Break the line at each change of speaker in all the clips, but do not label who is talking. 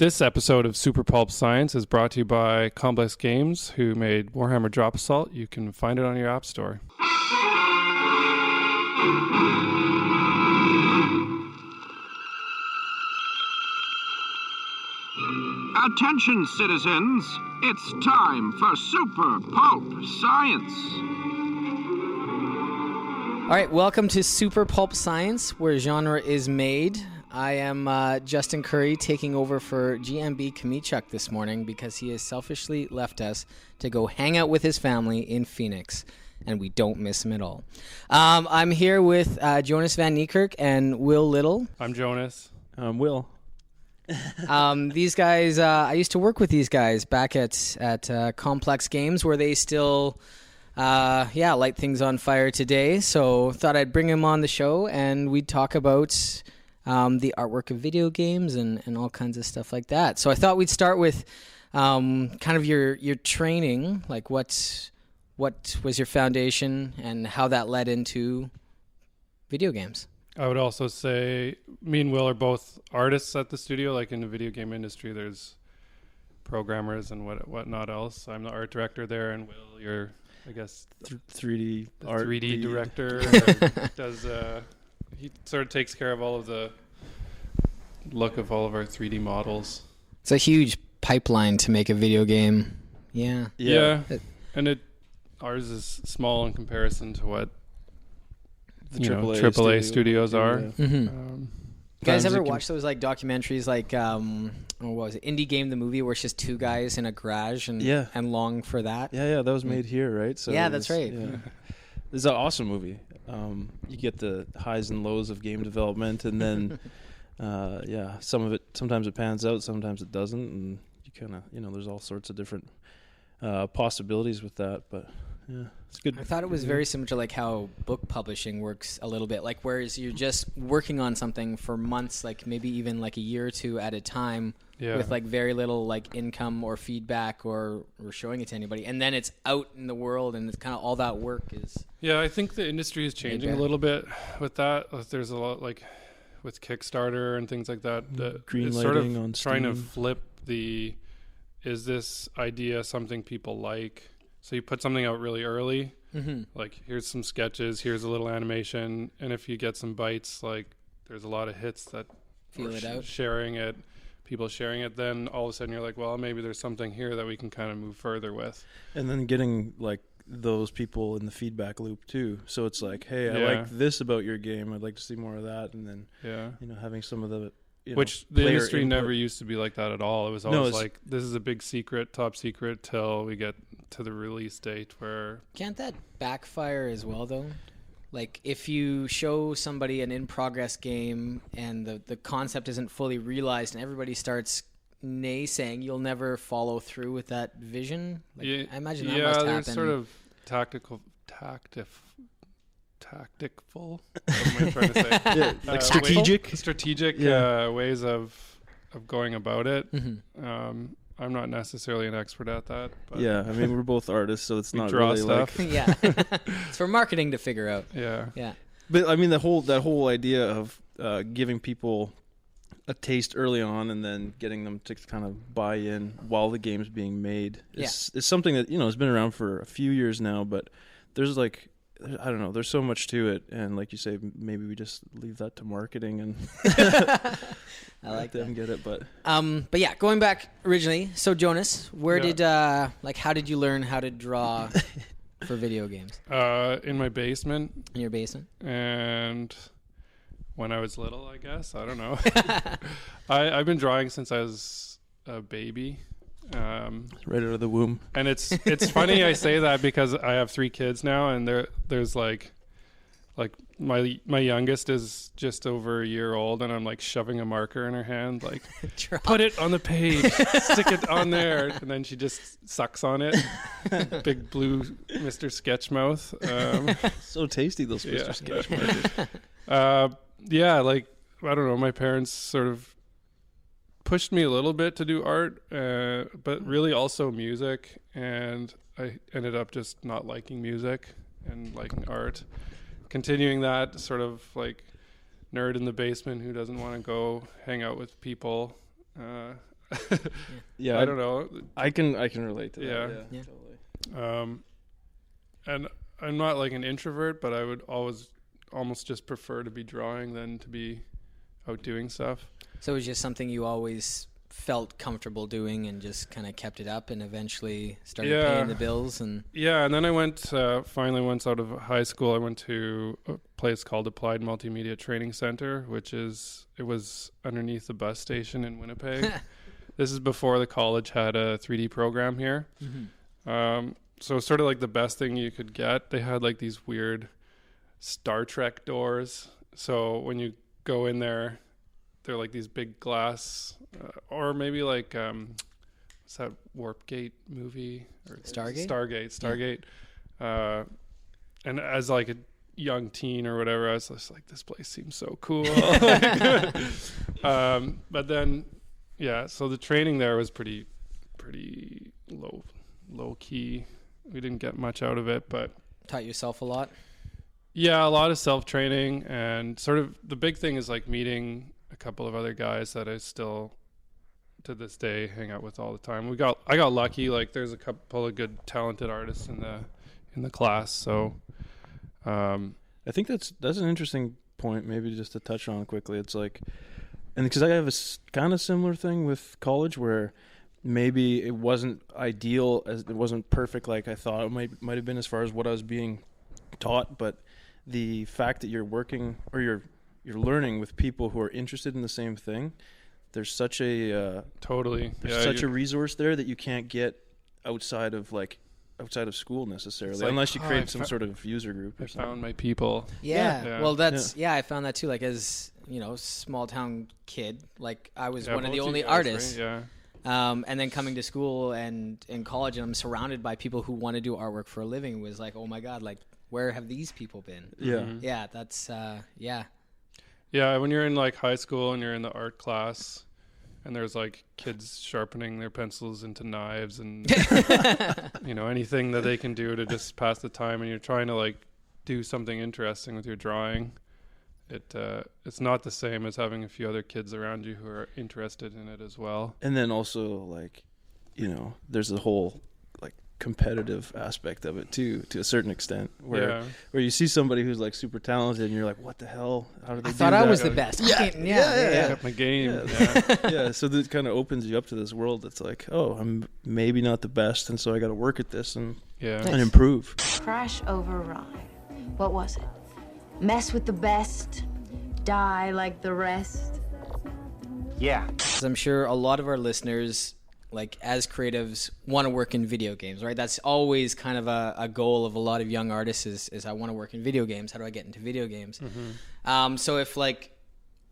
This episode of Super Pulp Science is brought to you by Complex Games, who made Warhammer Drop Assault. You can find it on your app store.
Attention, citizens. It's time for Super Pulp Science.
All right, welcome to Super Pulp Science, where genre is made. I am Justin Curry, taking over for GMB Kamichuk this morning because he has selfishly left us to go hang out with his family in Phoenix, and we don't miss him at all. I'm here with Jonas Van Niekirk and Will Little.
I'm Jonas.
I'm Will.
These guys, I used to work with these guys back at Complex Games, where they still light things on fire today. So thought I'd bring them on the show, and we'd talk about the artwork of video games and all kinds of stuff like that. So I thought we'd start with kind of your training, like what was your foundation and how that led into video games.
I would also say me and Will are both artists at the studio. Like in the video game industry, there's programmers and whatnot else. I'm the art director there, and Will, you're, I guess,
3D art
3D director. Does he sort of takes care of all of the look of all of our 3D models.
It's a huge pipeline to make a video game. Yeah.
And ours is small in comparison to what the
AAA
studios are.
Yeah.
Mm-hmm. You guys ever watch those like documentaries like what was it, Indie Game the movie, where it's just two guys in a garage and long for that?
Yeah, that was made here, right? So
yeah, that's right.
Yeah. It's an awesome movie. You get the highs and lows of game development, and then sometimes it pans out, sometimes it doesn't, and you kind of there's all sorts of different possibilities with that, but yeah, it's good.
I thought it was very similar to like how book publishing works a little bit, like whereas you're just working on something for months, like maybe even like a year or two at a time, with like very little like income or feedback or showing it to anybody, and then it's out in the world, and it's kind of all that work is.
Yeah, I think the industry is changing a little bit with that. There's a lot like with Kickstarter and things like that.
Green
it's
lighting
sort of
on
trying to
Steam.
flip is this idea something people like? So you put something out really early, like here's some sketches, here's a little animation, and if you get some bites, like there's a lot of hits that
feel it out,
people sharing it, then all of a sudden you're like, well, maybe there's something here that we can kind of move further with.
And then getting like those people in the feedback loop too. So it's like, hey, I like this about your game. I'd like to see more of that. And then, having some of the,
which the industry never used to be like that at all. It was always like, this is a big secret, top secret, till we get to the release date where...
Can't that backfire as well, though? Like, if you show somebody an in-progress game and the concept isn't fully realized and everybody starts naysaying, you'll never follow through with that vision? Like, I imagine that must happen.
Yeah, there's sort of tactful. What am I trying to say?
Like
strategic ways of going about it.
Mm-hmm.
I'm not necessarily an expert at that. But
I mean, we're both artists, so it's not
draw
really
stuff.
like
it's for marketing to figure out.
Yeah.
But I mean, that whole idea of giving people a taste early on and then getting them to kind of buy in while the game's being made is something that has been around for a few years now. But there's like, I don't know, there's so much to it, and like you say, maybe we just leave that to marketing and
I like
them get it. But
yeah, going back originally, so Jonas, where did how did you learn how to draw for video games?
In my basement.
In your basement?
And when I was little, I guess, I don't know. I've been drawing since I was a baby.
Right out of the womb.
And it's funny I say that because I have 3 kids now, and there's like my youngest is just over a year old, and I'm like shoving a marker in her hand, like put it on the page, stick it on there, and then she just sucks on it. Big blue Mr. Sketchmouth.
So tasty, those Mr. Sketchmouth.
Like I don't know, my parents sort of pushed me a little bit to do art, but really also music, and I ended up just not liking music and liking art. Continuing that sort of like nerd in the basement who doesn't want to go hang out with people.
Yeah,
I don't know.
I can relate to that.
Yeah.
Totally.
And I'm not like an introvert, but I would almost just prefer to be drawing than to be out doing stuff.
So it was just something you always felt comfortable doing and just kind of kept it up and eventually started paying the bills. And
then I went, finally once out of high school, I went to a place called Applied Multimedia Training Center, it was underneath the bus station in Winnipeg. This is before the college had a 3D program here. Mm-hmm. So sort of like the best thing you could get. They had like these weird Star Trek doors. So when you go in there, they're like these big glass, or maybe like, what's that Warp Gate movie? Or Stargate. Yeah. And as like a young teen or whatever, I was just like, this place seems so cool. But then, so the training there was pretty low key. We didn't get much out of it, but
taught yourself a lot.
Yeah, a lot of self-training, and sort of the big thing is like meeting a couple of other guys that I still to this day hang out with all the time. I got lucky, like there's a couple of good talented artists in the class, so
I think that's an interesting point maybe just to touch on quickly. It's like, and because I have a kind of similar thing with college where maybe it wasn't ideal, as it wasn't perfect like I thought it might have been as far as what I was being taught, but the fact that you're working or you're learning with people who are interested in the same thing, there's such a a resource there that you can't get outside of school necessarily, like, unless you create some sort of user group or something.
Found my people.
Well, that's I found that too, like as small town kid, like I was one of the only artists,
right?
And then coming to school and in college, and I'm surrounded by people who want to do artwork for a living, was like, oh my god, like where have these people been? That's
when you're in like high school and you're in the art class and there's like kids sharpening their pencils into knives and anything that they can do to just pass the time, and you're trying to like do something interesting with your drawing, it's not the same as having a few other kids around you who are interested in it as well.
And then also like there's the whole like competitive aspect of it too, to a certain extent, where you see somebody who's like super talented and you're like, what the hell, how do they do that?
I thought I was the best.
Got my game.
So that kind of opens you up to this world that's like, oh, I'm maybe not the best, and so I got to work at this and improve.
Crash override. What was it? Mess with the best, die like the rest.
Yeah.
I'm sure a lot of our listeners, like as creatives, want to work in video games, right? That's always kind of a goal of a lot of young artists is I want to work in video games. How do I get into video games? Mm-hmm. So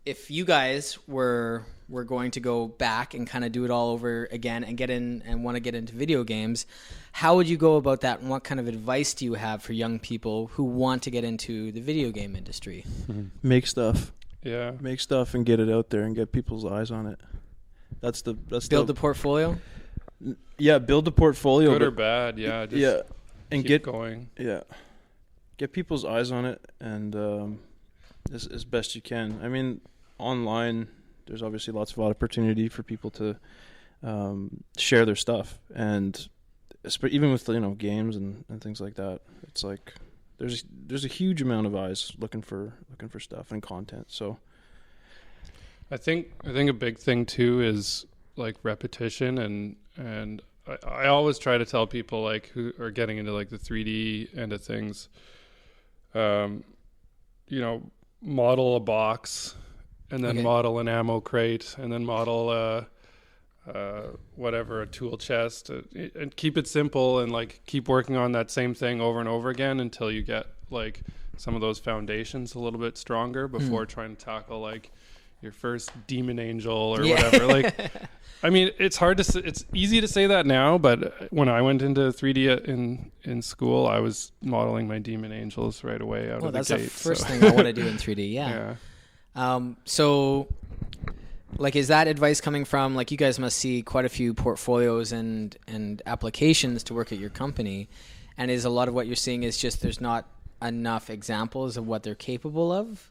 if you guys were going to go back and kind of do it all over again and get in and want to get into video games, how would you go about that, and what kind of advice do you have for young people who want to get into the video game industry?
Make stuff.
Yeah.
Make stuff and get it out there and get people's eyes on it. That's
build the portfolio.
Yeah, build the portfolio.
Good or bad, just
and
keep going.
Yeah. Get people's eyes on it, and as best you can. I mean, online there's obviously lots of opportunity for people to share their stuff, and even with games and things like that, it's like there's a huge amount of eyes looking for stuff and content. So
I think a big thing too is like repetition, and I always try to tell people like who are getting into like the 3D end of things, model a box and then model an ammo crate and then model a tool chest, and keep it simple and like keep working on that same thing over and over again until you get like some of those foundations a little bit stronger before trying to tackle like your first demon angel or whatever. Like, I mean, it's easy to say that now, but when I went into 3D in school, I was modeling my demon angels right away out of the gate.
That's the first thing I want to do in 3D. Yeah. So like, is that advice coming from, like, you guys must see quite a few portfolios and applications to work at your company, and is a lot of what you're seeing is just there's not enough examples of what they're capable of?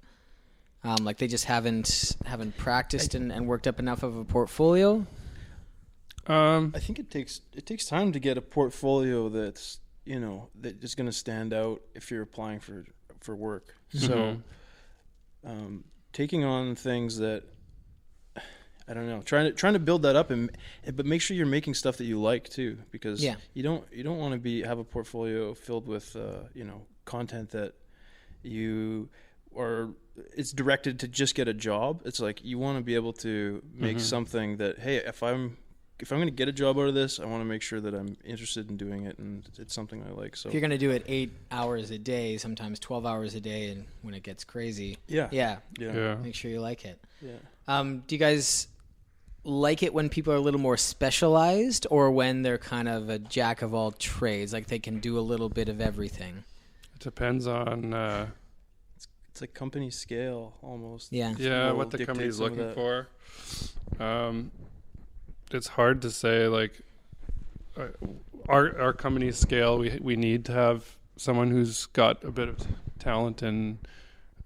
Like they just haven't practiced and worked up enough of a portfolio?
I think it takes time to get a portfolio that's that is going to stand out if you're applying for work. So taking on things that I don't know, trying to build that up but make sure you're making stuff that you like too, because you don't want to have a portfolio filled with content that it's directed to just get a job. It's like you want to be able to make something that, hey, if I'm going to get a job out of this, I want to make sure that I'm interested in doing it and it's something I like. So
if you're going to do it 8 hours a day, sometimes 12 hours a day, and when it gets crazy, make sure you like it. Yeah. Do you guys like it when people are a little more specialized, or when they're kind of a jack of all trades, like they can do a little bit of everything?
It depends on
it's a company scale almost.
Yeah, what the company's looking for. It's hard to say, like our company's scale, we need to have someone who's got a bit of talent in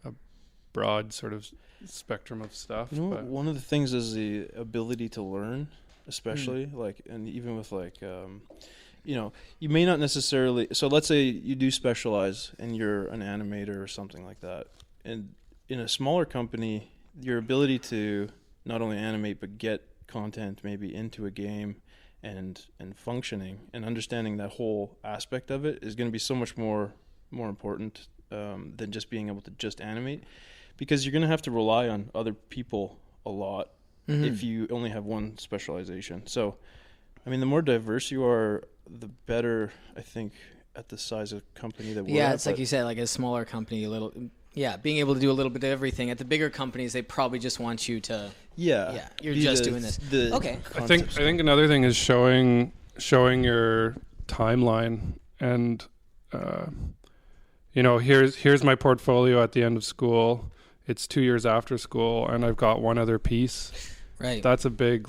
a broad sort of spectrum of stuff.
One of the things is the ability to learn, especially and even with you may not necessarily, so let's say you do specialize and you're an animator or something like that, and in a smaller company your ability to not only animate but get content maybe into a game and functioning and understanding that whole aspect of it is going to be so much more important than just being able to just animate, because you're going to have to rely on other people a lot if you only have one specialization. So I mean, the more diverse you are, the better, I think, at the size of company that we're at.
It's like you said, like a smaller company, being able to do a little bit of everything. At the bigger companies, they probably just want you to, you're just doing this. Okay.
I think another thing is showing your timeline, and here's my portfolio at the end of school. It's 2 years after school, and I've got one other piece.
Right.
That's a big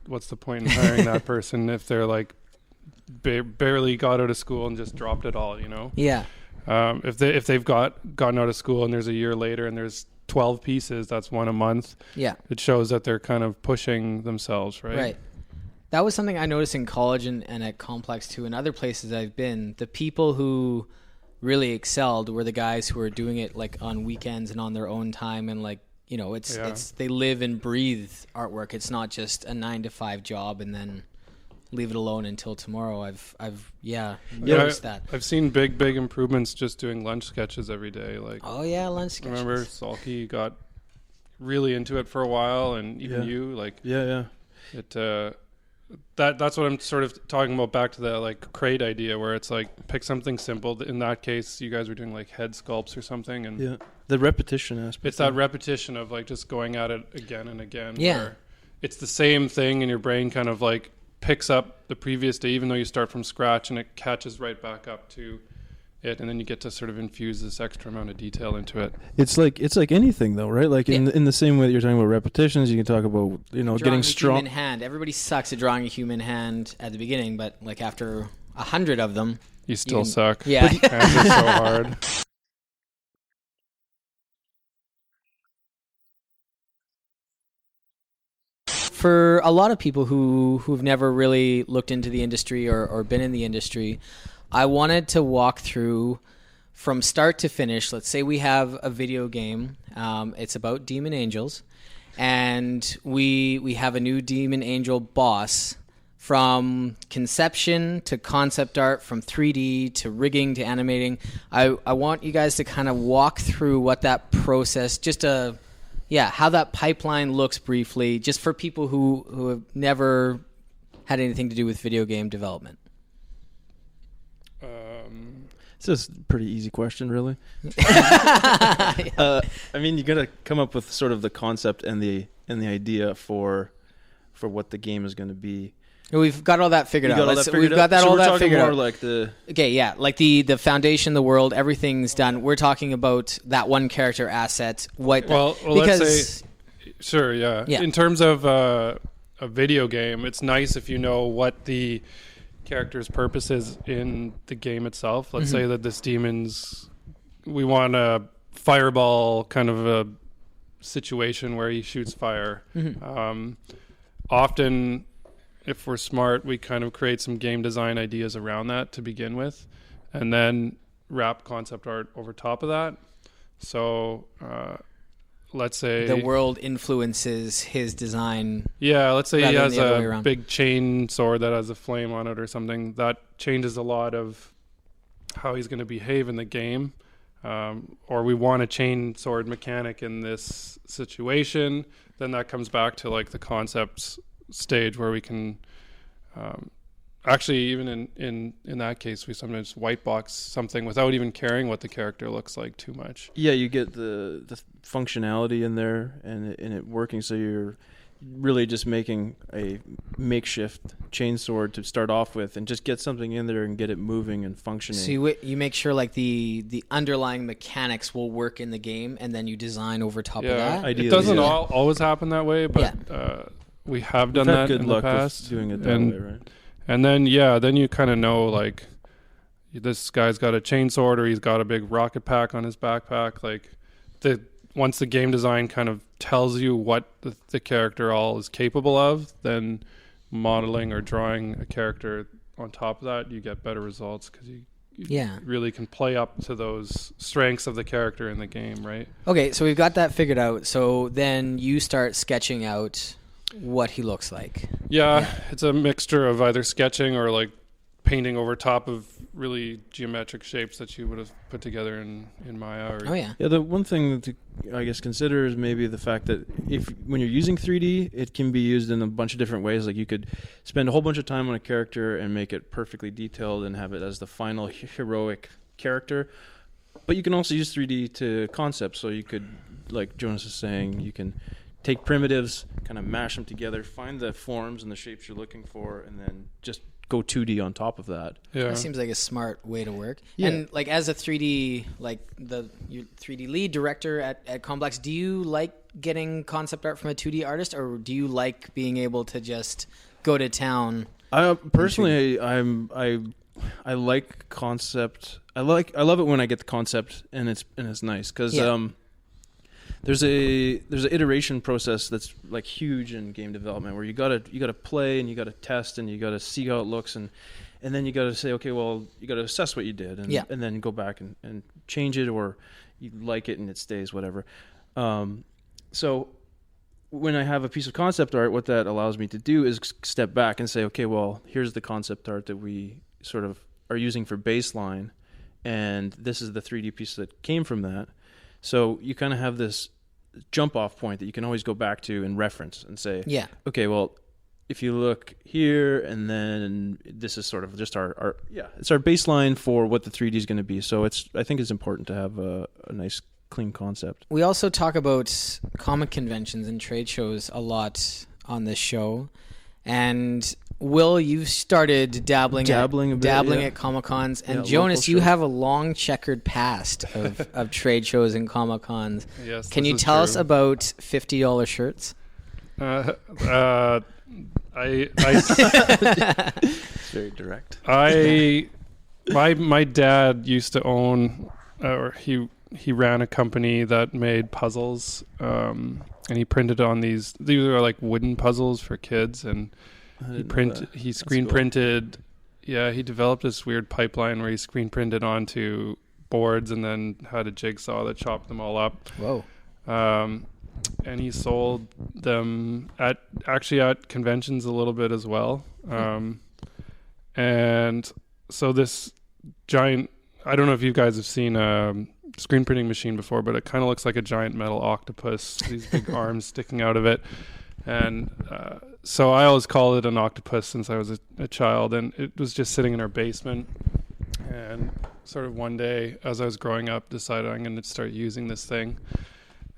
what's the point in hiring that person if they're like barely got out of school and just dropped it all,
Yeah.
If they've gotten out of school and there's a year later and there's 12 pieces, that's one a month.
Yeah.
It shows that they're kind of pushing themselves, right?
Right. That was something I noticed in college and at Complex too, and other places I've been. The people who really excelled were the guys who were doing it like on weekends and on their own time, and it's they live and breathe artwork. It's not just a 9-to-5 job and then leave it alone until tomorrow. I've noticed that.
I've seen big improvements just doing lunch sketches every day. Like,
lunch sketches.
Remember Salky got really into it for a while, and even you, like, it. That's what I'm sort of talking about, back to the like crate idea, where it's like pick something simple. In that case, you guys were doing like head sculpts or something, and
the repetition aspect.
It's that repetition of like just going at it again and again.
Yeah,
where it's the same thing, and your brain kind of like picks up the previous day, even though you start from scratch, and it catches right back up to it, and then you get to sort of infuse this extra amount of detail into it.
It's like anything though, right? Like in the same way that you're talking about repetitions, you can talk about getting strong.
Human hand. Everybody sucks at drawing a human hand at the beginning, but like after 100 of them,
you still suck.
Yeah,
hands are so hard.
For a lot of people who've never really looked into the industry or been in the industry, I wanted to walk through from start to finish. Let's say we have a video game. It's about demon angels, and we have a new demon angel boss. From conception to concept art, from 3D to rigging to animating. I want you guys to kind of walk through what that process, how that pipeline looks briefly, just for people who have never had anything to do with video game development.
It's just a pretty easy question, really. I mean, you got to come up with sort of the concept and the idea for what the game is going to be.
We've got all that figured out.
We've got that all that figured out. Like
the foundation, the world, everything's done. We're talking about that one character asset.
Let's say, sure, yeah. In terms of a video game, it's nice if you know what the character's purpose is in the game itself. Let's say that this demon's, we want a fireball kind of a situation where he shoots fire. often, if we're smart, we kind of create some game design ideas around that to begin with, and then wrap concept art over top of that. So let's say
the world influences his design.
Yeah, let's say he has a
big
chain sword that has a flame on it or something. That changes a lot of how he's going to behave in the game. Or we want a chain sword mechanic in this situation. Then that comes back to like the concepts stage where we can actually, even in that case, we sometimes white box something without even caring what the character looks like too much.
Yeah, you get the functionality in there and it working, so you're really just making a makeshift chainsword to start off with and just get something in there and get it moving and functioning.
So you make sure like the underlying mechanics will work in the game, and then you design over top of that.
Ideally, it doesn't always happen that way, but we have done that in the past.
Doing it that way, right?
And then you kind of know like this guy's got a chainsword or he's got a big rocket pack on his backpack. Like once the game design kind of tells you what the character all is capable of, then modeling or drawing a character on top of that, you get better results because you really can play up to those strengths of the character in the game, right?
Okay, so we've got that figured out. So then you start sketching out what he looks like.
Yeah, it's a mixture of either sketching or like painting over top of really geometric shapes that you would have put together in Maya.
The one thing to, I guess, consider is maybe the fact that when you're using 3D, it can be used in a bunch of different ways. Like you could spend a whole bunch of time on a character and make it perfectly detailed and have it as the final heroic character. But you can also use 3D to concept. So you could, like Jonas is saying, you can take primitives, kind of mash them together, find the forms and the shapes you're looking for, and then just go 2D on top of that.
Yeah, that seems like a smart way to work. Yeah. And like as a 3D, like your 3D lead director at Complex, do you like getting concept art from a 2D artist, or do you like being able to just go to town?
Personally, I like concept. I love it when I get the concept and it's nice because there's an iteration process that's like huge in game development where you gotta play and you gotta test and you gotta see how it looks and then you gotta say, okay, well, you gotta assess what you did and then go back and change it, or you like it and it stays, whatever. So when I have a piece of concept art, what that allows me to do is step back and say, okay, well, here's the concept art that we sort of are using for baseline, and this is the 3D piece that came from that. So you kind of have this jump off point that you can always go back to and reference and say, okay, well, if you look here, and then this is sort of just it's our baseline for what the 3D is going to be. So I think it's important to have a nice clean concept.
We also talk about comic conventions and trade shows a lot on this show. And Will, you've started dabbling at Comic-Cons, and Jonas, you have a long checkered past of trade shows and Comic-Cons.
Yes,
can you tell us about $50 shirts?
It's very direct.
My dad used to own, or he ran a company that made puzzles, and he printed on these are like wooden puzzles for kids, and he screen printed. Yeah, he developed this weird pipeline where he screen printed onto boards and then had a jigsaw that chopped them all up.
Whoa.
And he sold them at conventions a little bit as well. And so this giant, I don't know if you guys have seen a screen printing machine before, but it kind of looks like a giant metal octopus, these big arms sticking out of it. And so I always called it an octopus since I was a child, and it was just sitting in our basement. And sort of one day, as I was growing up, decided I'm going to start using this thing.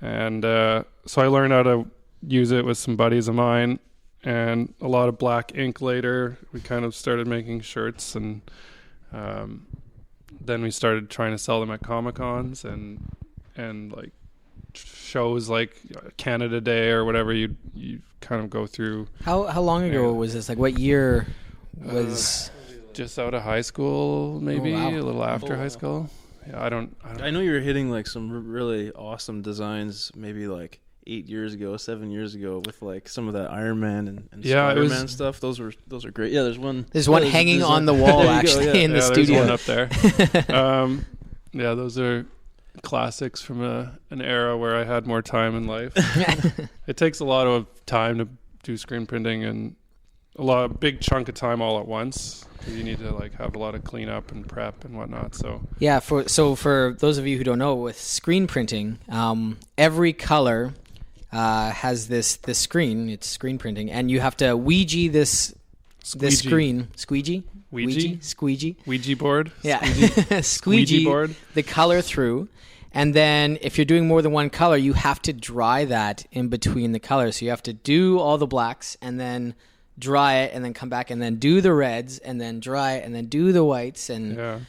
And so I learned how to use it with some buddies of mine, and a lot of black ink later. We kind of started making shirts, and then we started trying to sell them at Comic-Cons and like shows like Canada Day or whatever. You kind of go through.
How long ago was this? Like what year was?
Just out of high school, maybe a little after high school. Yeah, I don't.
I know you were hitting like some really awesome designs, maybe like 7 years ago with like some of that Iron Man and
Yeah,
Spider-Man stuff. Those are great. Yeah, there's one.
There's one hanging on the wall actually in the studio.
There's one up there. Yeah, those are classics from an era where I had more time in life. It takes a lot of time to do screen printing and big chunk of time all at once. You need to like have a lot of cleanup and prep and whatnot. So
yeah, for those of you who don't know, with screen printing, every color has this screen. It's screen printing, and you have to Ouija this screen.
Ouija board.
Yeah, squeegee
board.
The color through. And then if you're doing more than one color, you have to dry that in between the colors. So you have to do all the blacks and then dry it and then come back and then do the reds and then dry it and then do the whites. And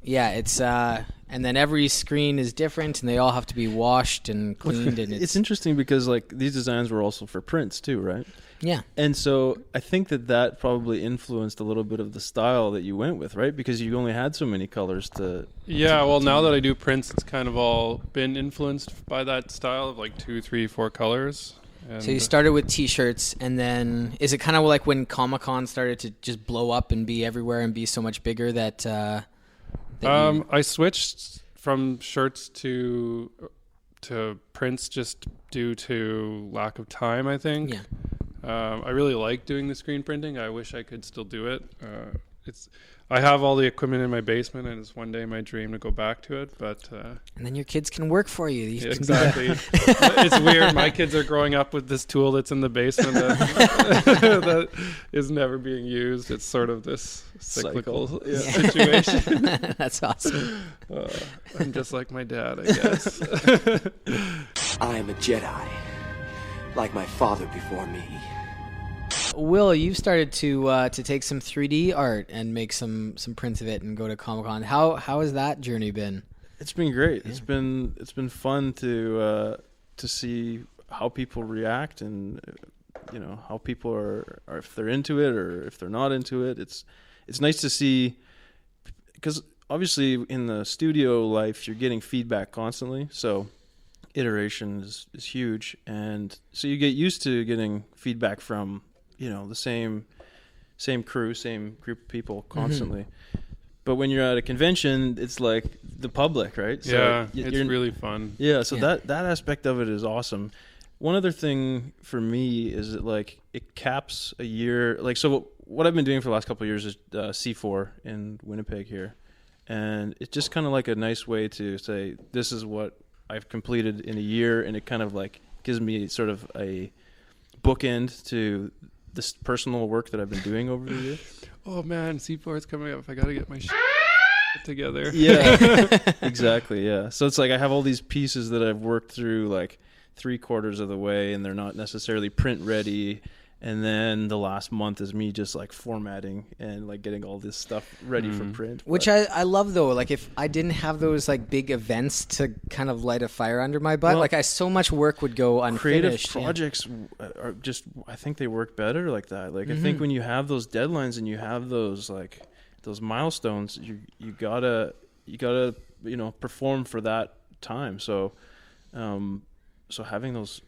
yeah, it's and then every screen is different and they all have to be washed and cleaned. And
it's interesting because like these designs were also for prints too, right?
Yeah.
And so I think that probably influenced a little bit of the style that you went with, right? Because you only had so many colors to...
Yeah, well, now that I do prints, it's kind of all been influenced by that style of like 2, 3, 4 colors. And
so you started with T-shirts, and then is it kind of like when Comic-Con started to just blow up and be everywhere and be so much bigger that
I switched from shirts to prints just due to lack of time, I think.
Yeah.
I really like doing the screen printing. I wish I could still do it. I have all the equipment in my basement, and it's one day my dream to go back to it. But
and then your kids can work for you.
Exactly. It's weird. My kids are growing up with this tool that's in the basement that is never being used. It's sort of this cyclical situation.
That's awesome.
I'm just like my dad, I guess.
I am a Jedi, like my father before me.
Will, you've started to take some 3D art and make some prints of it and go to Comic-Con. How has that journey been?
It's been great. Yeah. It's been fun to see how people react and how people are if they're into it or if they're not into it. It's nice to see, because obviously in the studio life you're getting feedback constantly, so iteration is huge, and so you get used to getting feedback from the same crew, same group of people constantly. Mm-hmm. But when you're at a convention, it's like the public, right?
So it's really fun.
Yeah, so that aspect of it is awesome. One other thing for me is that like it caps a year. Like, so what I've been doing for the last couple of years is C4 in Winnipeg here, and it's just kind of like a nice way to say this is what I've completed in a year, and it kind of like gives me sort of a bookend to this personal work that I've been doing over the year.
Oh man, C4 is coming up. I gotta get my together.
Yeah, exactly. Yeah. So it's like I have all these pieces that I've worked through like 3/4 of the way, and they're not necessarily print ready. And then the last month is me just like formatting and like getting all this stuff ready for print.
Which I love though. Like if I didn't have those like big events to kind of light a fire under my butt, like so much work would go unfinished.
Creative projects are just, I think they work better like that. Like I think when you have those deadlines and you have those like those milestones, you gotta perform for that time. So so having those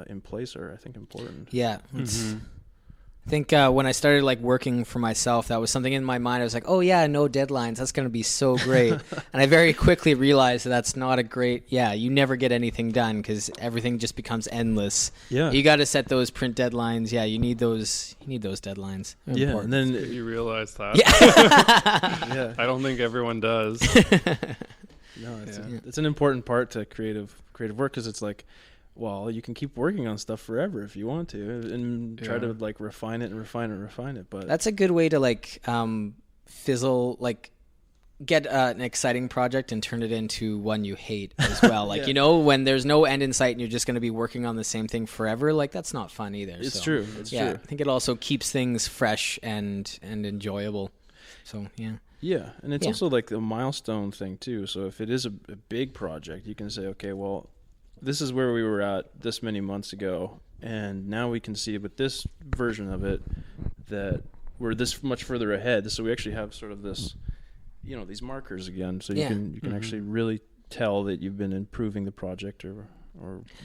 in place are, I think, important.
Yeah. I think when I started like working for myself, that was something in my mind. I was like, oh yeah, no deadlines. That's going to be so great. And I very quickly realized that's not a great, you never get anything done because everything just becomes endless. Yeah. You got to set those print deadlines. Yeah. You need those deadlines. They're important.
And then you realize that.
Yeah.
I don't think everyone does.
No, it's an important part to creative work, because it's like, well, you can keep working on stuff forever if you want to, and try to like refine it. But
that's a good way to like fizzle, like get an exciting project and turn it into one you hate as well. Like when there's no end in sight and you're just going to be working on the same thing forever, like that's not fun either.
It's true. It's true.
I think it also keeps things fresh and enjoyable. So
yeah, and it's also like a milestone thing too. So if it is a big project, you can say, okay, well, this is where we were at this many months ago, and now we can see with this version of it that we're this much further ahead. So we actually have sort of this, these markers again. So you can actually really tell that you've been improving the project or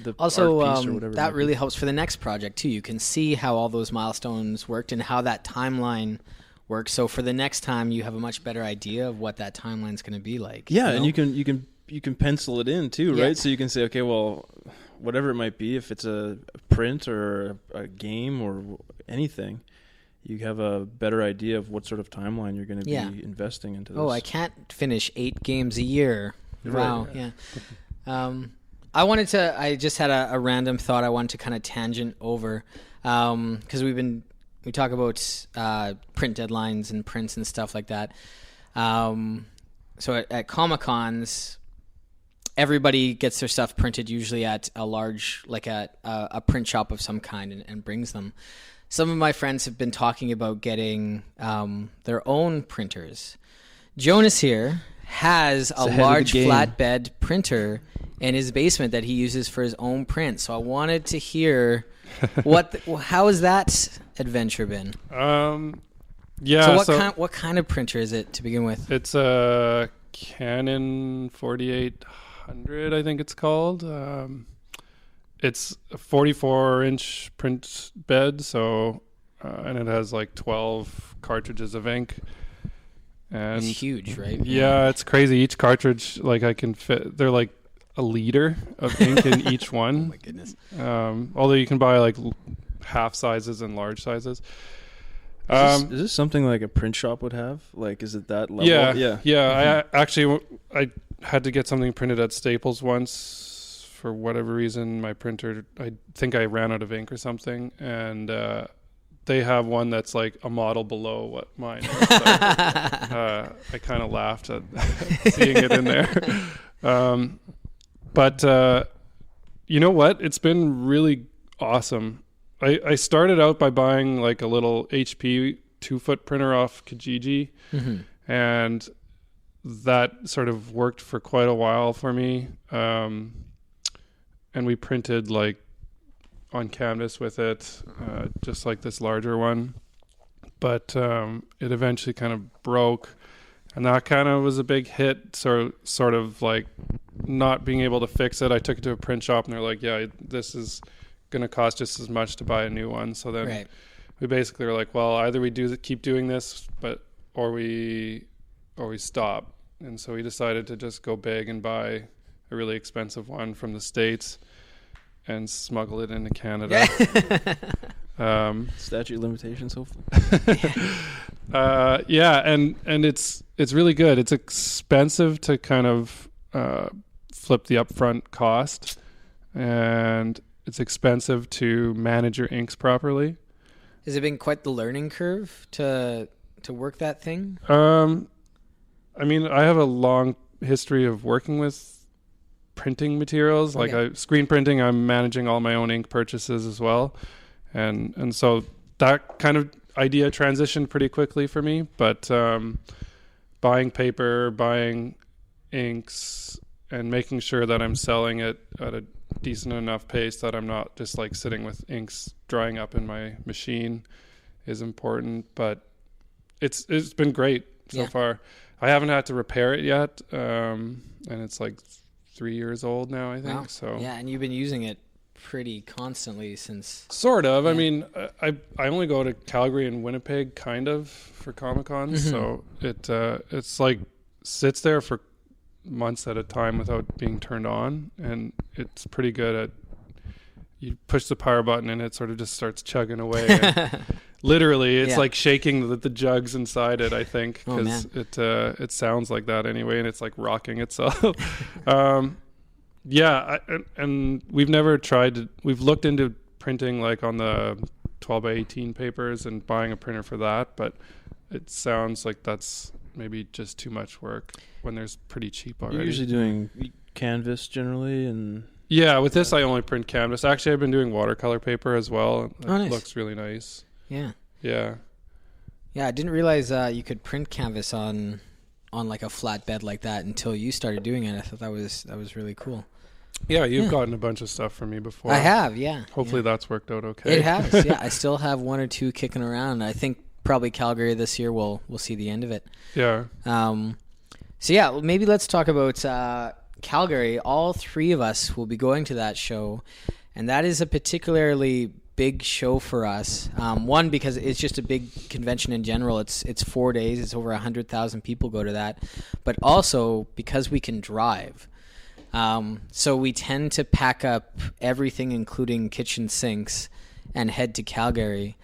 the
Also,
art piece or whatever.
that really helps for the next project too. You can see how all those milestones worked and how that timeline works. So for the next time, you have a much better idea of what that timeline's going to be like.
Yeah, and you can pencil it in too, right?
Yeah.
So you can say, okay, well, whatever it might be, if it's a print or a game or anything, you have a better idea of what sort of timeline you're going to be investing into this.
Oh, I can't finish 8 games a year. Wow,
Right.
yeah. I just had a random thought I wanted to kind of tangent over, because we talk about print deadlines and prints and stuff like that. So at Comic-Cons, everybody gets their stuff printed usually at a large, like a print shop of some kind, and brings them. Some of my friends have been talking about getting their own printers. Jonas here has a large flatbed printer in his basement that he uses for his own print. So I wanted to hear how has that adventure been?
Yeah.
So what kind of printer is it to begin with?
It's a Canon 4800, I think it's called. It's a 44-inch print bed, so and it has like 12 cartridges of ink. And
it's huge, right?
Yeah, it's crazy. Each cartridge, like I can fit, they're like a liter of ink in each one.
Oh my goodness.
Although you can buy like half sizes and large sizes.
Is this something like a print shop would have? Like, is it that level?
Yeah.
Mm-hmm.
I had to get something printed at Staples once. For whatever reason, my printer, I think I ran out of ink or something, and they have one that's like a model below what mine is. So, I kind of laughed at seeing it in there. But you know what? It's been really awesome. I started out by buying like a little HP 2-foot printer off Kijiji, and that sort of worked for quite a while for me. And we printed like on canvas with it, just like this larger one. But it eventually kind of broke, and that kind of was a big hit. So sort of like not being able to fix it. I took it to a print shop, and they're like, "Yeah, this is going to cost just as much to buy a new one." So then we basically were like, "Well, either we keep doing this, or we stop." And so we decided to just go big and buy a really expensive one from the States and smuggle it into Canada.
Statute of limitations, hopefully.
And it's really good. It's expensive to kind of flip the upfront cost, and it's expensive to manage your inks properly.
Has it been quite the learning curve to work that thing?
I mean, I have a long history of working with printing materials, like screen printing. I'm managing all my own ink purchases as well, and so that kind of idea transitioned pretty quickly for me. But buying paper, buying inks, and making sure that I'm selling it at a decent enough pace that I'm not just like sitting with inks drying up in my machine is important. But it's been great so far. I haven't had to repair it yet, and it's like 3 years old now, I think.
Wow.
So
yeah, and you've been using it pretty constantly since.
Sort of. Yeah. I mean, I only go to Calgary and Winnipeg, kind of, for Comic-Cons, so it's like sits there for months at a time without being turned on, and it's pretty good at. You push the power button and it sort of just starts chugging away. And literally, it's like shaking the jugs inside it, I think, because it sounds like that anyway, and it's like rocking itself. And we've never tried to. We've looked into printing like on the 12x18 papers and buying a printer for that, but it sounds like that's maybe just too much work when there's pretty cheap already.
You're usually doing canvas generally, and
yeah, with this I only print canvas. Actually, I've been doing watercolor paper as well. It
nice.
Looks really nice.
Yeah. I didn't realize you could print canvas on like a flatbed like that until you started doing it. I thought that was really cool.
Yeah, you've gotten a bunch of stuff from me before.
I have, yeah.
Hopefully that's worked out okay.
It has, yeah. I still have one or two kicking around. I think probably Calgary this year we'll see the end of it.
Yeah.
So yeah, maybe let's talk about Calgary, all three of us will be going to that show, and that is a particularly big show for us. One, because it's just a big convention in general. It's 4 days. It's over 100,000 people go to that. But also because we can drive. So we tend to pack up everything, including kitchen sinks, and head to Calgary.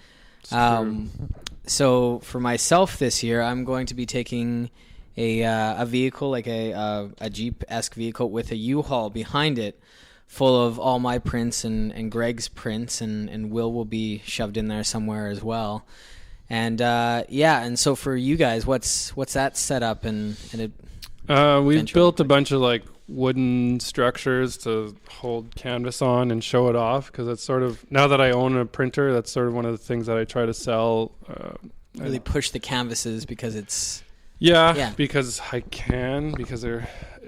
So for myself this year, I'm going to be taking a vehicle, like a Jeep-esque vehicle with a U-Haul behind it, full of all my prints and Greg's prints, and will be shoved in there somewhere as well. And and so for you guys, what's that setup and
we've built a bunch of like wooden structures to hold canvas on and show it off, because it's sort of, now that I own a printer, that's sort of one of the things that I try to sell.
Really push the canvases because it's
because I can, because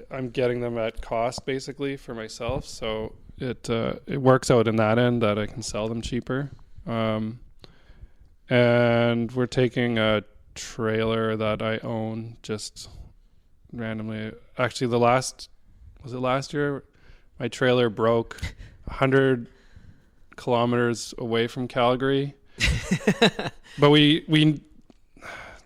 I'm getting them at cost basically for myself, so it works out in that end that I can sell them cheaper. And we're taking a trailer that I own just randomly. Actually, last year my trailer broke 100 kilometers away from Calgary. But we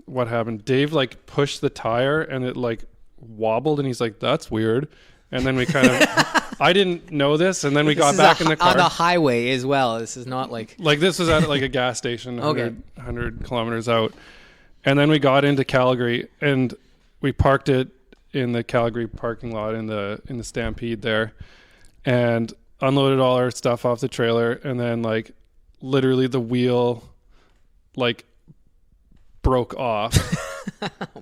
what happened, Dave like pushed the tire and it like wobbled, and he's like, that's weird. And then we kind of I didn't know this, and then we got back in the car
on the highway as well. This is not like
this was at like a gas station 100 kilometers out. And then we got into Calgary and we parked it in the Calgary parking lot in the Stampede there, and unloaded all our stuff off the trailer, and then like literally the wheel like broke off.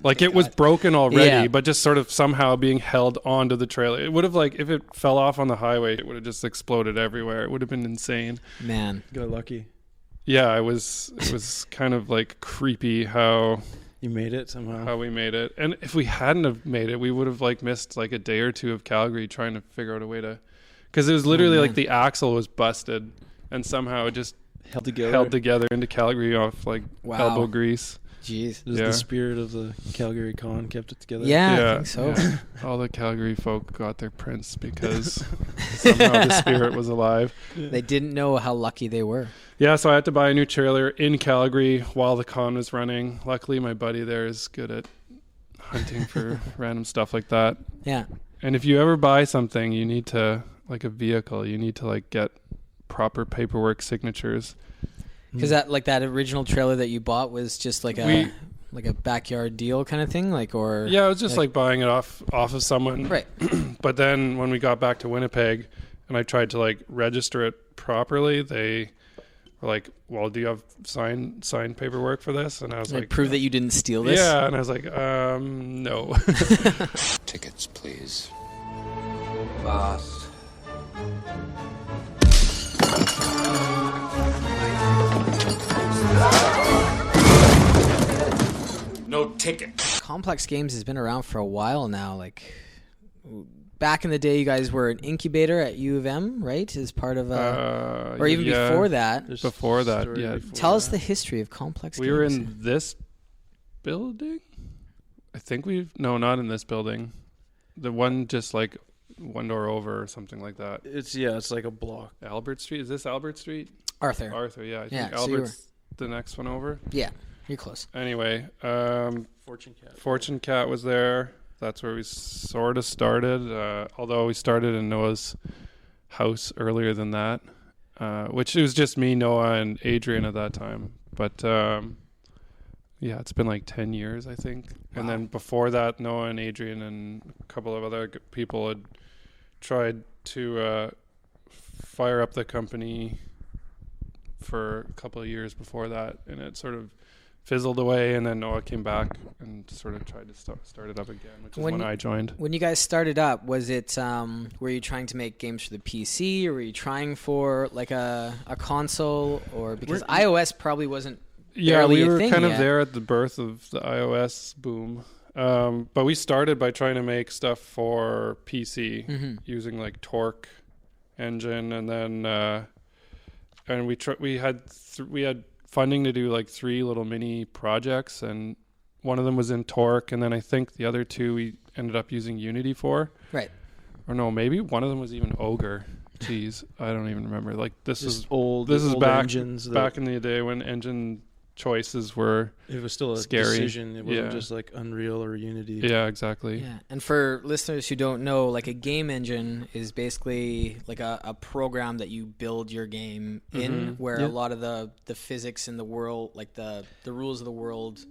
Like it was broken already, but just sort of somehow being held onto the trailer. It would have, like, if it fell off on the highway, it would have just exploded everywhere. It would have been insane.
Man,
got lucky.
Yeah, it was kind of like creepy how
you made it somehow.
How we made it. And if we hadn't have made it, we would have like missed like a day or two of Calgary trying to figure out a way to, because it was literally like the axle was busted and somehow it just held together into Calgary off like elbow grease.
Jeez.
It was the spirit of the Calgary con kept it together.
Yeah, I think so.
Yeah. All the Calgary folk got their prints because somehow the spirit was alive.
They didn't know how lucky they were.
Yeah, so I had to buy a new trailer in Calgary while the con was running. Luckily, my buddy there is good at hunting for random stuff like that.
Yeah.
And if you ever buy something, you need to, like a vehicle, you need to like get proper paperwork signatures.
Because that original trailer that you bought was just like a backyard deal kind of thing, like, or
yeah, it was just like buying it off of someone,
right?
But then when we got back to Winnipeg, and I tried to like register it properly, they were like, "Well, do you have signed paperwork for this?" And I was like,
"Prove that you didn't steal this."
Yeah, and I was like, "No."
Tickets, please,
boss.
No ticket.
Complex Games has been around for a while now. Like, back in the day, you guys were an incubator at U of M, right? As part of or even before that.
Before that, yeah.
Tell us the history of Complex Games.
We were in this building? I think not in this building. The one just like one door over or something like that.
It's like a block.
Albert Street? Is this Albert Street?
Arthur,
yeah. I think Albert's the next one over.
Yeah, you're close.
Anyway,
Fortune
Cat was there. That's where we sort of started, although we started in Noah's house earlier than that, which it was just me, Noah, and Adrian at that time. But yeah, it's been like 10 years, I think. Wow. And then before that, Noah and Adrian and a couple of other people had tried to fire up the company for a couple of years before that, and it sort of fizzled away, and then Noah came back and sort of tried to start it up again, which is when I joined.
When you guys started up, was it were you trying to make games for the PC, or were you trying for like a console, or because iOS probably wasn't
we were kind of
yet.
there at the birth of the iOS boom, but we started by trying to make stuff for PC using like Torque engine, and then and we had funding to do like 3 little mini projects, and one of them was in Torque, and then I think the other 2 we ended up using Unity for.
Right.
or no, maybe one of them was even Ogre. Jeez, I don't even remember. Like this
Just
is
old.
This is
old
back
engines
back in the day when engine choices were
it was still a
scary.
decision. It wasn't
Yeah.
just like Unreal or Unity.
Yeah, exactly.
Yeah, and for listeners who don't know, like a game engine is basically like a program that you build your game in, where a lot of the physics in the world, like the rules of the world,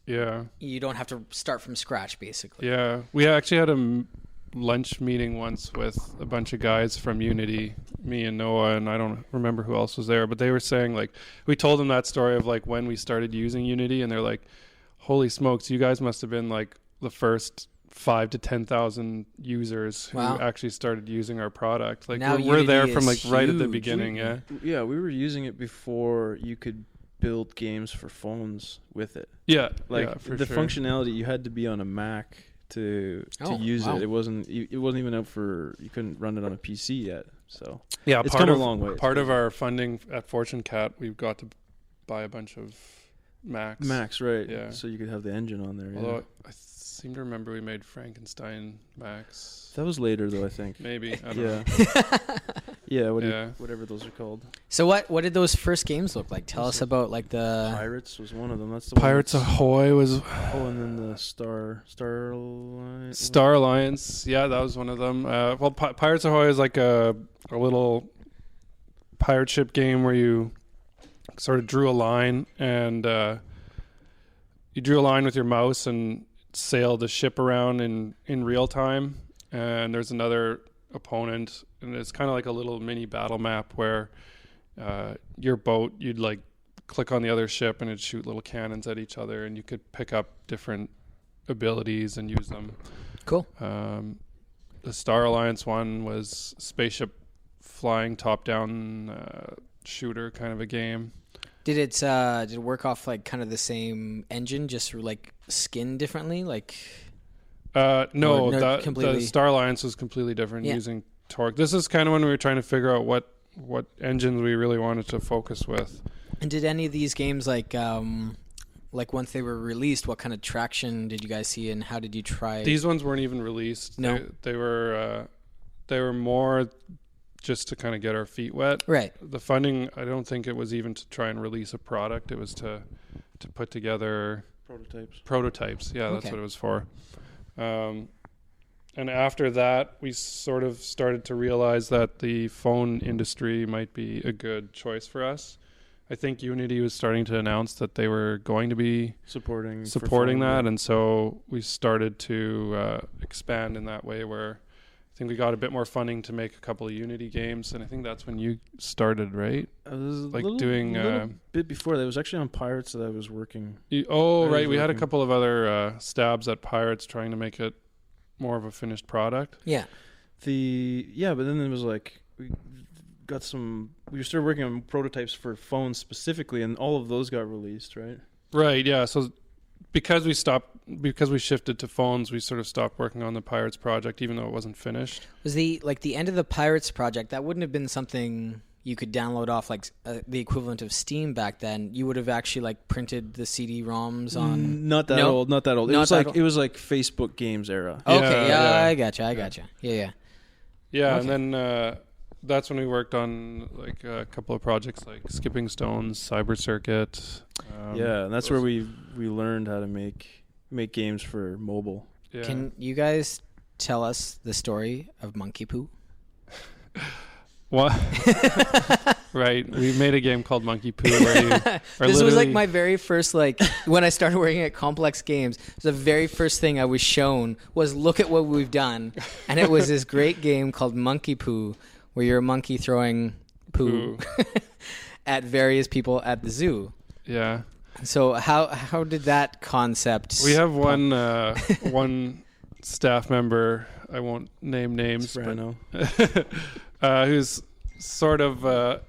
you don't have to start from scratch, basically.
Yeah, we actually had a lunch meeting once with a bunch of guys from Unity, me and Noah, and I don't remember who else was there, but they were saying, like, we told them that story of like when we started using Unity, and they're like, holy smokes, you guys must have been like the first 5,000 to 10,000 users who actually started using our product. Like
now
we're there from like
huge.
right at the beginning.
Yeah, we were using it before you could build games for phones with it.
Yeah,
like
yeah, for
the
sure.
functionality, you had to be on a Mac to use it. It wasn't even out for, you couldn't run it on a PC yet. So
yeah,
it's come a long way.
Part of our funding at Fortune Cat, we've got to buy a bunch of Macs,
right?
Yeah,
so you could have the engine on there.
Although I seem to remember we made Frankenstein Macs.
That was later, though, I think.
Maybe. I don't know.
Yeah, whatever those are called.
So what did those first games look like? Tell us about like the
Pirates was one of them. That's the
Pirates Ahoy was.
Oh, and then the Star
Alliance. Yeah, that was one of them. Well, Pirates Ahoy is like a little pirate ship game where you sort of drew a line, and you drew a line with your mouse and sailed the ship around in real time. And there's another opponent, and it's kind of like a little mini battle map where your boat, you'd like click on the other ship and it'd shoot little cannons at each other, and you could pick up different abilities and use them. Cool. The Star Alliance one was spaceship flying top-down shooter kind of a game.
Did it work off like kind of the same engine, just like skin differently, like?
No,
completely.
The Star Alliance was completely different, using Torque. This is kind of when we were trying to figure out what engines we really wanted to focus with.
And did any of these games, like once they were released, what kind of traction did you guys see, and how did you try?
These ones weren't even released.
No,
they were more just to kind of get our feet wet.
Right.
The funding, I don't think it was even to try and release a product. It was to put together prototypes. Yeah, that's what it was for. And after that, we sort of started to realize that the phone industry might be a good choice for us. I think Unity was starting to announce that they were going to be supporting that, and so we started to expand in that way, where I think we got a bit more funding to make a couple of Unity games, and I think that's when you started, right?
I was
like
doing a bit before that. It was actually on Pirates that I was working.
Right. We had a couple of other stabs at Pirates trying to make it more of a finished product.
Yeah.
But then it was like we started working on prototypes for phones specifically, and all of those got released, right?
Right. Yeah. So because we shifted to phones, we sort of stopped working on the Pirates project, even though it wasn't finished.
Was the end of the Pirates project, that wouldn't have been something you could download off like the equivalent of Steam back then? You would have actually like printed the CD-ROMs on.
Not that old. It was like Facebook games era.
Okay, I gotcha. Yeah.
Yeah, okay. And then that's when we worked on like a couple of projects like Skipping Stones, Cyber Circuit.
And that's where we learned how to make games for mobile.
Yeah. Can you guys tell us the story of Monkey Poo?
What? Right. We made a game called Monkey Poo. This
was like my very first, like, when I started working at Complex Games, the very first thing I was shown was, look at what we've done. And it was this great game called Monkey Poo, where you're a monkey throwing poo at various people at the zoo.
Yeah.
So how did that concept?
We have one staff member, I won't name names, but who's sort of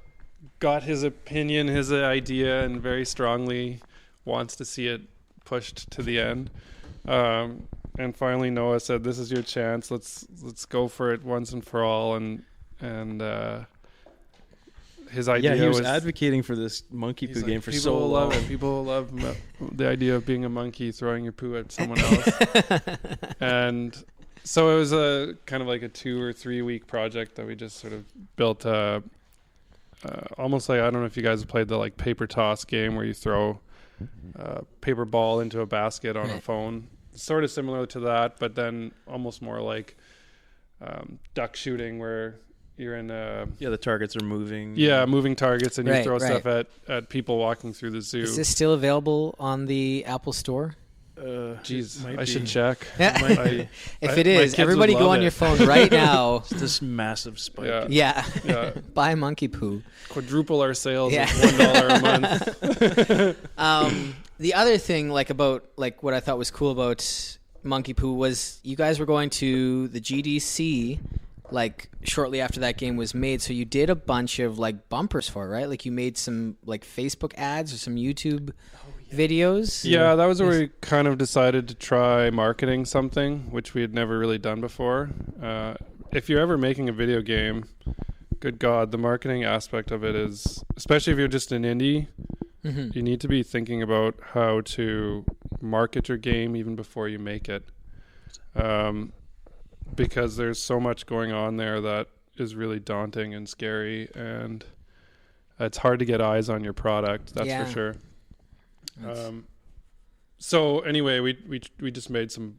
got his opinion, his idea, and very strongly wants to see it pushed to the end. And finally, Noah said, "This is your chance. Let's go for it once and for all." And his idea
he was advocating for this monkey poo game for so long.
People love the idea of being a monkey throwing your poo at someone else. And So it was a kind of like a 2 or 3 week project that we just sort of built almost like, I don't know if you guys have played the like paper toss game where you throw a paper ball into a basket on a phone. Sort of similar to that, but then almost more like duck shooting where you're in
the targets are moving.
Yeah, moving targets, and you throw stuff at people walking through the zoo.
Is this still available on the Apple Store?
Jeez, I should check.
If it is, everybody go on your phone right now.
It's this massive spike.
Yeah. Buy monkey poo.
Quadruple our sales of $1 a month.
The other thing, about what I thought was cool about monkey poo was you guys were going to the GDC shortly after that game was made, so you did a bunch of bumpers for it, right? You made some Facebook ads or some YouTube videos.
Yeah, that was where we kind of decided to try marketing something which we had never really done before. If you're ever making a video game, good God, the marketing aspect of it is, especially if you're just an indie, you need to be thinking about how to market your game even before you make it. Because there's so much going on there that is really daunting and scary, and it's hard to get eyes on your product. That's for sure. So anyway, we just made some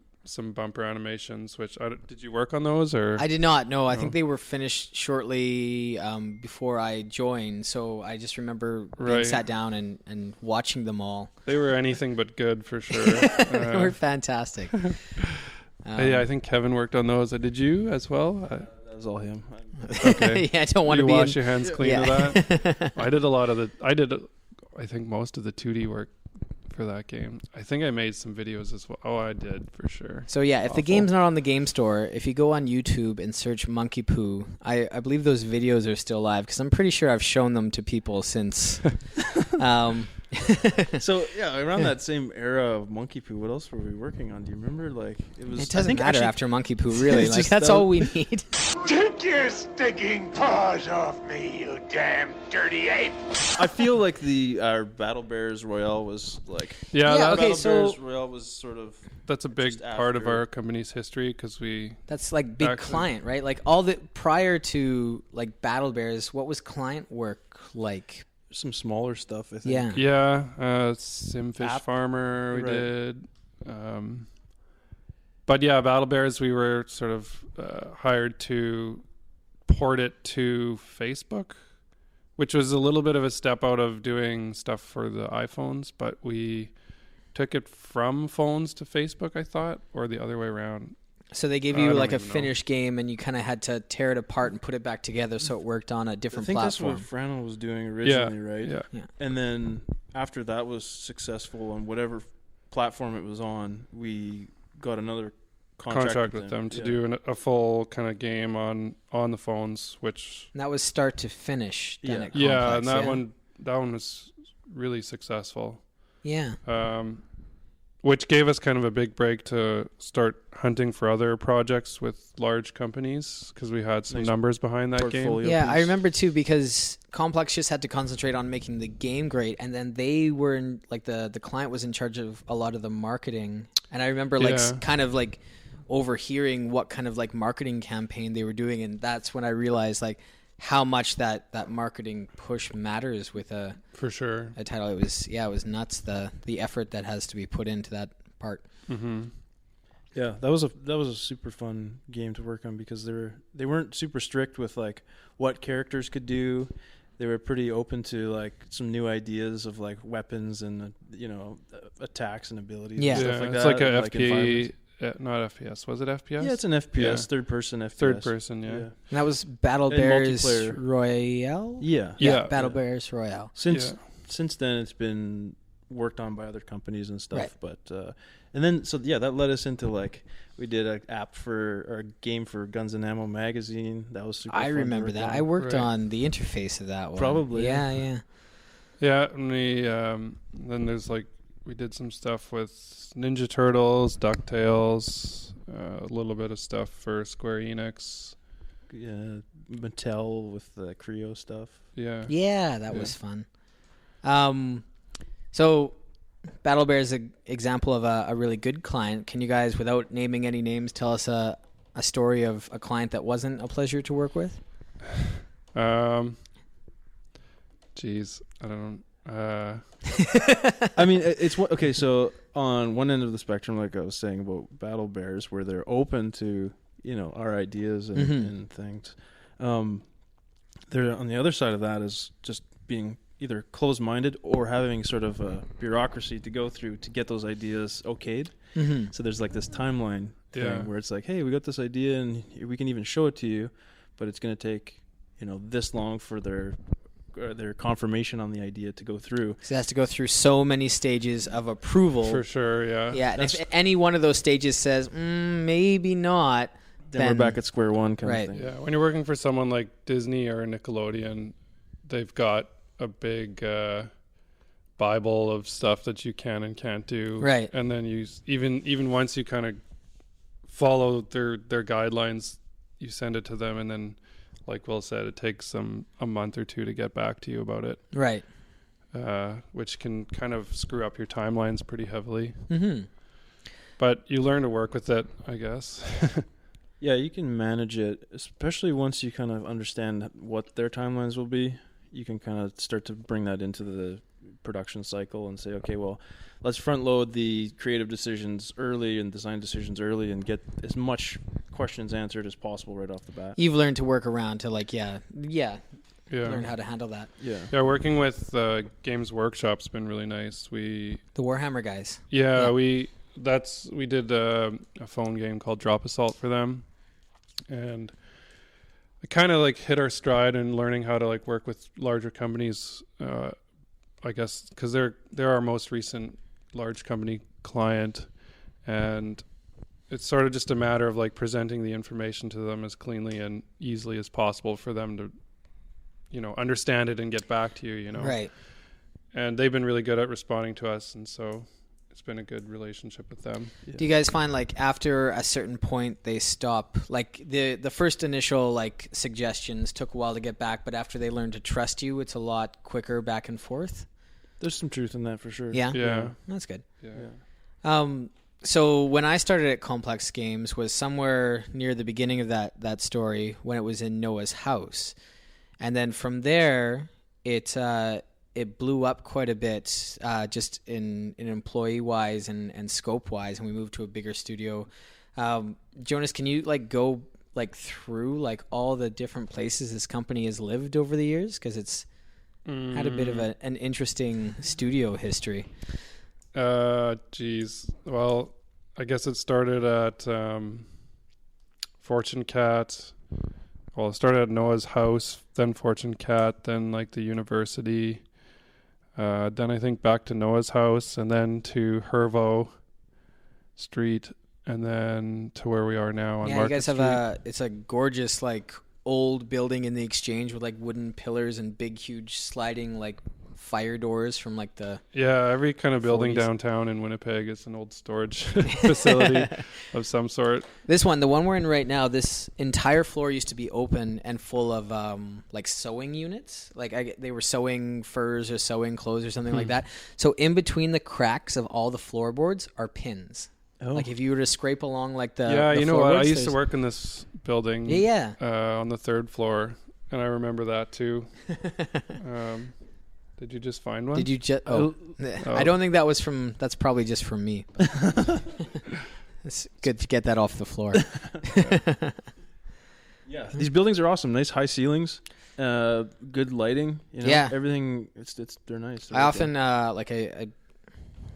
bumper animations. Which did you work on those or?
I did not. No, I think they were finished shortly before I joined. So I just remember being sat down and watching them all.
They were anything but good for sure.
They were fantastic.
I think Kevin worked on those. Did you as well?
That was all him.
Okay.
I don't want to
wash your hands clean of that. I did a lot of I think most of the 2D work for that game. I think I made some videos as well. Oh, I did for sure.
So yeah, if the game's not on the Game Store, if you go on YouTube and search Monkey Poo, I believe those videos are still live because I'm pretty sure I've shown them to people since.
So yeah, around that same era of Monkey Poo, what else were we working on? Do you remember?
It doesn't matter after Monkey Poo, really. That's all we need.
Take your stinking paws off me, you damn dirty ape!
I feel like our Battle Bears Royale was
Bears
Royale was sort of.
That's a big part of our company's history because
that's big client, right? All the prior to Battle Bears, what was client work like?
Some smaller stuff, I think.
Yeah. Simfish Farmer we did. But yeah, Battle Bears, we were sort of hired to port it to Facebook, which was a little bit of a step out of doing stuff for the iPhones, but we took it from phones to Facebook, I thought, or the other way around.
So they gave you a finished game, and you kind of had to tear it apart and put it back together so it worked on a different platform.
I think that's what Frano was doing originally, right?
Yeah.
And then after that was successful on whatever platform it was on, we got another contract with them
to do a full kind of game on the phones, which...
And that was start to finish.
And that one was really successful.
Yeah.
Which gave us kind of a big break to start hunting for other projects with large companies because we had some numbers behind that game.
Yeah, I remember too because Complex just had to concentrate on making the game great, and then they were in, the client was in charge of a lot of the marketing. And I remember kind of overhearing what kind of marketing campaign they were doing, and that's when I realized how much that marketing push matters with a title. It was nuts, the effort that has to be put into that part.
Yeah, that was a super fun game to work on because they weren't super strict with what characters could do. They were pretty open to some new ideas of weapons and attacks and abilities and stuff like that.
It's like a FP. Not FPS. Was it FPS?
Yeah, it's an FPS, third person FPS.
Third person, yeah.
And that was Battle Bears Royale?
Yeah.
Battle Bears Royale.
Since then, it's been worked on by other companies and stuff. Right. But and then that led us into we did an app for a game for Guns and Ammo magazine. That was super.
I remember that. I worked on the interface of that one.
Probably.
Yeah.
Yeah, and we then there's we did some stuff with Ninja Turtles, DuckTales, a little bit of stuff for Square Enix.
Yeah, Mattel with the Creo stuff.
Yeah, that was fun. So Battle Bear is an example of a really good client. Can you guys, without naming any names, tell us a a story of a client that wasn't a pleasure to work with?
Geez, I don't.
I mean, it's what. Okay, so on one end of the spectrum, like I was saying about Battle Bears, where they're open to our ideas and things. They're on the other side of that is just being either closed-minded or having sort of a bureaucracy to go through to get those ideas okayed.
Mm-hmm.
So there's like this timeline thing where it's like, hey, we got this idea and we can even show it to you, but it's going to take this long for their confirmation on the idea to go through.
So it has to go through so many stages of approval.
For sure, yeah.
Yeah, and if any one of those stages says, maybe not,
then we're back at square one kind of thing.
Yeah, when you're working for someone like Disney or Nickelodeon, they've got a big Bible of stuff that you can and can't do.
Right.
And then you, even once you kind of follow their guidelines, you send it to them, and then, like Will said, it takes them a month or two to get back to you about it.
Right.
Which can kind of screw up your timelines pretty heavily.
Mm-hmm.
But you learn to work with it, I guess.
Yeah, you can manage it, especially once you kind of understand what their timelines will be. You can kind of start to bring that into the production cycle and say, okay, well, let's front load the creative decisions early and design decisions early and get as much questions answered as possible right off the bat.
You've learned to work around to learn how to handle that.
Yeah, working with Games Workshop's been really nice. The
Warhammer guys.
Yeah, we did a phone game called Drop Assault for them, and it kind of like hit our stride in learning how to like work with larger companies. I guess because they're our most recent large company client, and it's sort of just a matter of like presenting the information to them as cleanly and easily as possible for them to, understand it and get back to you.
Right.
And they've been really good at responding to us, and so it's been a good relationship with them.
Yeah. Do you guys find like after a certain point they stop, like the first initial like suggestions took a while to get back, but after they learn to trust you, it's a lot quicker back and forth?
There's some truth in that for sure.
Yeah. That's good.
Yeah.
So when I started at Complex Games was somewhere near the beginning of that story when it was in Noah's house. And then from there it blew up quite a bit, just in employee wise and scope wise, and we moved to a bigger studio. Jonas, can you like go like through like all the different places this company has lived over the years? Because it's had a bit of an interesting studio history.
Geez. Well, I guess it started at Fortune Cat. Well, it started at Noah's house, then Fortune Cat, then like the university. Then I think back to Noah's house, and then to Hervo Street, and then to where we are now on Market
you guys
Street.
have it's a gorgeous like old building in the Exchange with like wooden pillars and big huge sliding like fire doors from like the
every kind of building
40s.
Downtown in Winnipeg is an old storage facility of some sort.
This one, the one we're in right now, this entire floor used to be open and full of like sewing units. Like they were sewing furs or sewing clothes or something like that. So in between the cracks of all the floorboards are pins. Oh. Like if you were to scrape along like the
you know what? I used to work in this building. On the third floor, and I remember that too. Did you just find one?
Did you just? Oh. I don't think that was from. That's probably just from me. It's good to get that off the floor.
Yeah, these buildings are awesome. Nice high ceilings, good lighting. Everything. They're nice. They're
I often I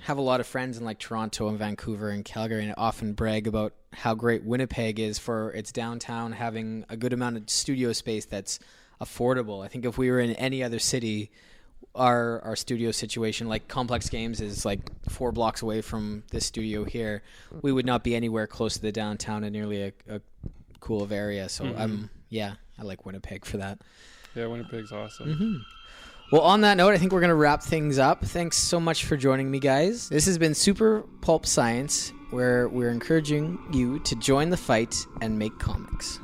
have a lot of friends in like Toronto and Vancouver and Calgary, and I often brag about how great Winnipeg is for its downtown having a good amount of studio space that's affordable. I think if we were in any other city, our studio situation, like Complex Games is like 4 blocks away from this studio here, we would not be anywhere close to the downtown in nearly a cool of area. So I like Winnipeg for that.
Yeah, Winnipeg's awesome.
Mm-hmm. Well, on that note, I think we're going to wrap things up. Thanks so much for joining me, guys. This has been Super Pulp Science, where we're encouraging you to join the fight and make comics.